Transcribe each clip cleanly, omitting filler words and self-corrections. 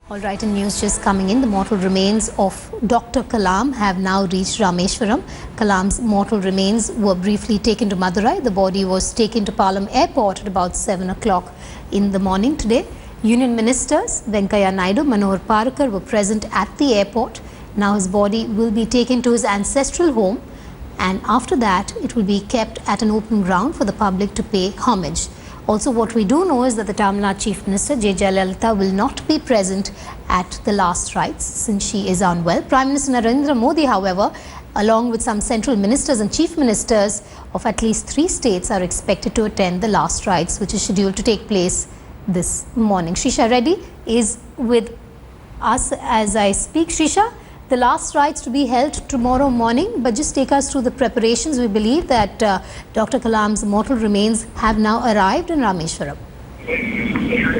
All right, and news just coming in. The mortal remains of Dr. Kalam have now reached Rameshwaram. Kalam's mortal remains were briefly taken to Madurai. The body was taken to Palam Airport at about 7 o'clock in the morning today. Union ministers Venkaiah Naidu, Manohar Parkar were present at the airport. Now his body will be taken to his ancestral home, and after that it will be kept at an open ground for the public to pay homage. Also, what we do know is that the Tamil Nadu Chief Minister J. Jayalalitha will not be present at the last rites since she is unwell. Prime Minister Narendra Modi, however, along with some central ministers and chief ministers of at least 3 states are expected to attend the last rites, which is scheduled to take place this morning. Shrisha Reddy is with us as I speak. Shrisha, the last rites to be held tomorrow morning, but just take us through the preparations. We believe that Dr. Kalam's mortal remains have now arrived in Rameshwaram.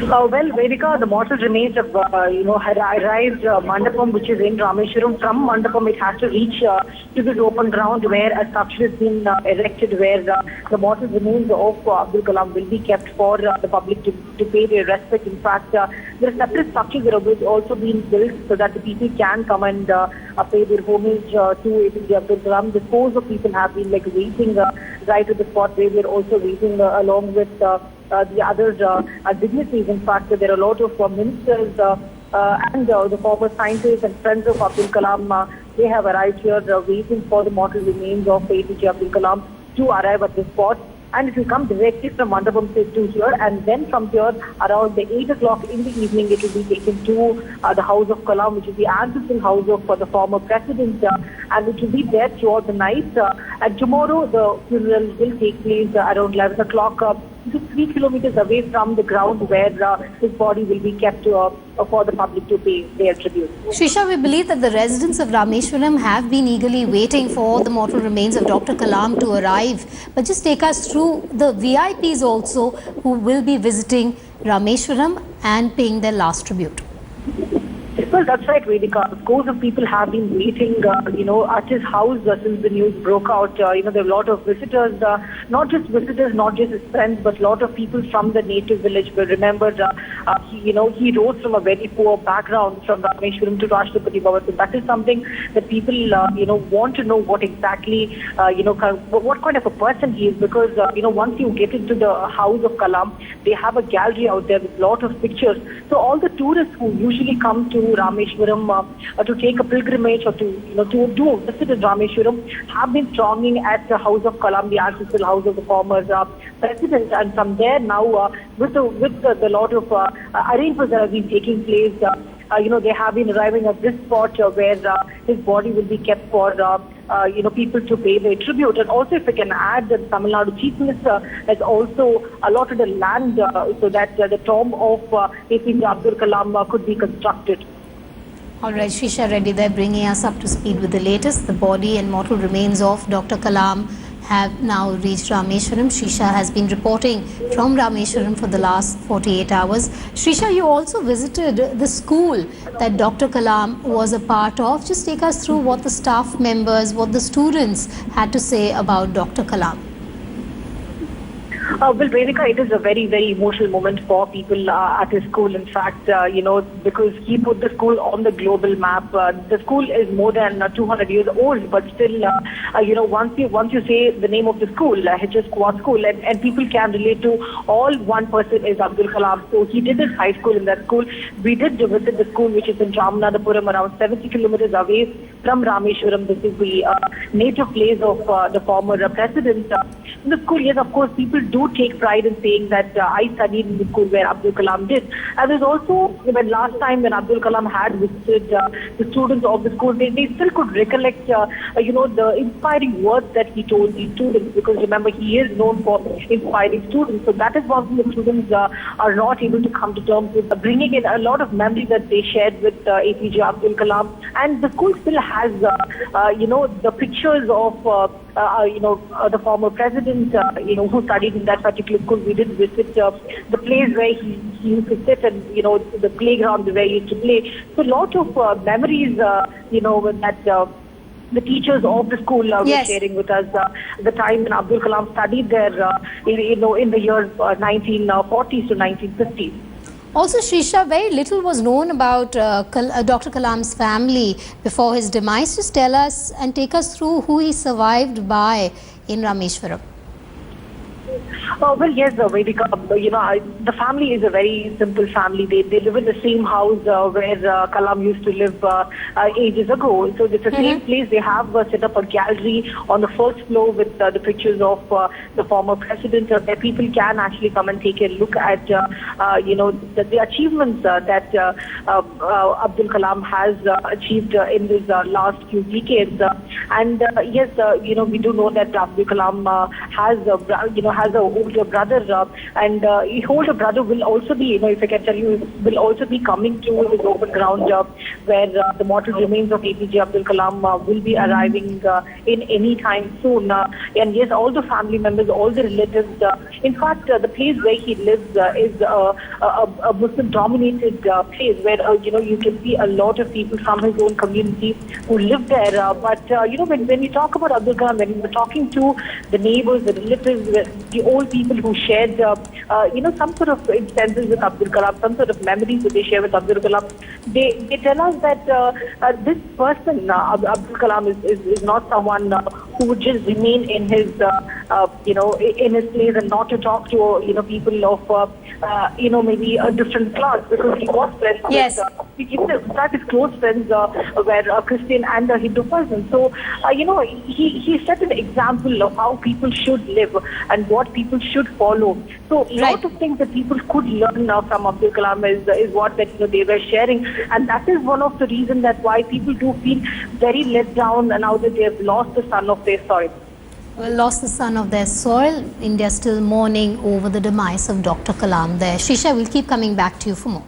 Well, Vedika, the mortal remains have, had arrived Mandapam, which is in Rameshwaram. From Mandapam, it has to reach to this open ground where a structure has been erected, where the mortal remains of Abdul Kalam will be kept for the public to pay their respect. In fact, there are separate structures that have also been built so that the people can come and pay their homage to APJ Abdul Kalam. The scores of people have been waiting right at the spot where they're also waiting along with the other dignitaries. In fact, there are a lot of ministers and the former scientists and friends of Abdul Kalam. They have arrived here waiting for the mortal remains of APJ Abdul Kalam to arrive at the spot. And it will come directly from Mandapam to here, and then from here around 8 o'clock in the evening it will be taken to the house of Kalam, which is the ancestral house of the former president, and it will be there throughout the night. And tomorrow the funeral will take place around 11 o'clock. 3 kilometers away from the ground where his body will be kept for the public to pay their tribute. Shrisha, we believe that the residents of Rameshwaram have been eagerly waiting for the mortal remains of Dr. Kalam to arrive. But just take us through the VIPs also who will be visiting Rameshwaram and paying their last tribute. Well, that's right, Vedika. Scores of people have been waiting, at his house since the news broke out. There are a lot of visitors, not just his friends, but a lot of people from the native village. But remember, he rose from a very poor background from Rameshwaram to Rashtrapati Bhavan. So that is something that people, want to know what exactly, what kind of a person he is. Because, once you get into the house of Kalam, they have a gallery out there with a lot of pictures. So all the tourists who usually come to Rameshwaram to take a pilgrimage or to do a visit in Rameshwaram have been thronging at the house of Kalam, the ancestral house of the former president. And from there now, with the lot of arrangements that have been taking place, they have been arriving at this spot where his body will be kept for people to pay their tribute. And also, if I can add, that Tamil Nadu Chief Minister has also allotted a land so that the tomb of APJ Abdul Kalam could be constructed. All right, Shrisha Reddy there bringing us up to speed with the latest. The body and mortal remains of Dr. Kalam have now reached Rameshwaram. Shrisha has been reporting from Rameshwaram for the last 48 hours. Shrisha, you also visited the school that Dr. Kalam was a part of. Just take us through what the staff members, what the students had to say about Dr. Kalam. Well, Vedika, it is a very, very emotional moment for people at his school. In fact, because he put the school on the global map. The school is more than 200 years old, but still, once you say the name of the school, HS Quad School, and people can relate to all one person is Abdul Kalam. So he did his high school in that school. We did visit the school, which is in Ramanathapuram, around 70 kilometers away from Rameshwaram. This is the native place of the former president. In the school, yes, of course, people do take pride in saying that I studied in the school where Abdul Kalam did. And there's also, when last time when Abdul Kalam had visited the students of the school, they still could recollect, the inspiring words that he told these students. Because remember, he is known for inspiring students. So that is one thing the students are not able to come to terms with, bringing in a lot of memories that they shared with APJ Abdul Kalam. And the school still has, the pictures of the former president, who studied in that particular school. We did visit the place where he used to sit and, the playground where he used to play. So a lot of memories, that the teachers of the school were sharing with us the time when Abdul Kalam studied there, in the years 1940s to 1950s. Also, Shisha, very little was known about Dr. Kalam's family before his demise. Just tell us and take us through who he survived by in Rameshwaram. Well, yes, Vedika, the family is a very simple family. They live in the same house where Kalam used to live ages ago. So it's the same place. They have set up a gallery on the first floor with the pictures of the former president, where people can actually come and take a look at, the achievements that Abdul Kalam has achieved in his last few decades. Yes, we do know that Abdul Kalam has an older brother, and his older brother will also be, if I can tell you, will also be coming to his open ground where the mortal remains of APJ Abdul Kalam will be arriving in any time soon. And yes, all the family members, all the relatives, in fact, the place where he lives is a Muslim-dominated place where, you can see a lot of people from his own community who live there. But, when we talk about Abdul Kalam, when we're talking to the neighbors, the relatives, the old people who shared, some sort of instances with Abdul Kalam, some sort of memories that they share with Abdul Kalam, they tell us that this person, Abdul Kalam, is not someone who would just remain in his, in his place and not to talk to, people of, maybe a different class, because he was friends with, in fact, his close friends were a Christian and a Hindu person. So, he set an example of how people should live and what people should follow. So, a lot of things that people could learn from Abdul Kalam is what that they were sharing, and that is one of the reasons that why people do feel very let down now that they have lost the son of their soil. Well, lost the son of their soil. India still mourning over the demise of Dr. Kalam there. Shisha, we'll keep coming back to you for more.